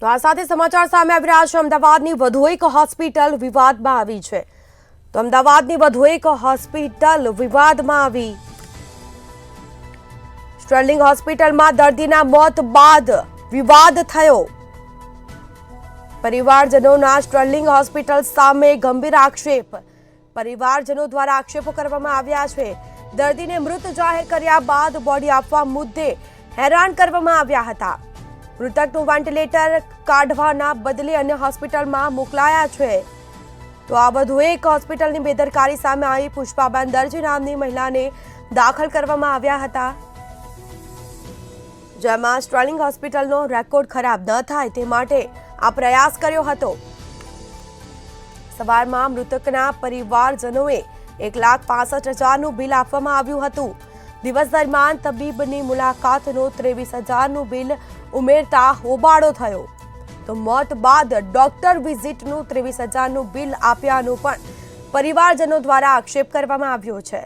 તો આ સાથે સમાચાર સામે આવી રહ્યા છે। અમદાવાદની વધુ એક હોસ્પિટલ વિવાદમાં આવી છે। તો અમદાવાદની વધુ એક હોસ્પિટલ વિવાદમાં આવી। સ્ટર્લિંગ હોસ્પિટલમાં દર્દીના મોત બાદ વિવાદ થયો। પરિવારજનોના સ્ટર્લિંગ હોસ્પિટલ સામે ગંભીર આક્ષેપ। પરિવારજનો દ્વારા આક્ષેપો કરવામાં આવ્યા છે। દર્દીને મૃત જાહેર કર્યા બાદ બોડી આપવા મુદ્દે હેરાન કરવામાં આવ્યા હતા। મૃતકનું વેન્ટિલેટર કાઢવાના બદલે અન્ય હોસ્પિટલમાં મોકલાયા છે। તો આ વધુ એક હોસ્પિટલની બેદરકારી સામે આવી। પુષ્પાબેન દરજી નામની મહિલાને દાખલ કરવામાં આવ્યા હતા, જેમાં સ્ટર્લિંગ હોસ્પિટલનો રેકોર્ડ ખરાબ ન થાય તે માટે આ પ્રયાસ કર્યો હતો। સવારમાં મૃતકના પરિવારજનોએ 1,65,000નું બિલ આપવામાં આવ્યું હતું। દિવસ દરમિયાન તબીબની મુલાકાતનો 23,000નું બિલ ઉમેરતા હોબાળો થયો। તો મોત બાદ ડોક્ટર વિઝિટનું 23,000નું બિલ આપ્યાનો પણ પરિવારજનો દ્વારા આક્ષેપ કરવામાં આવ્યો છે।